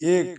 1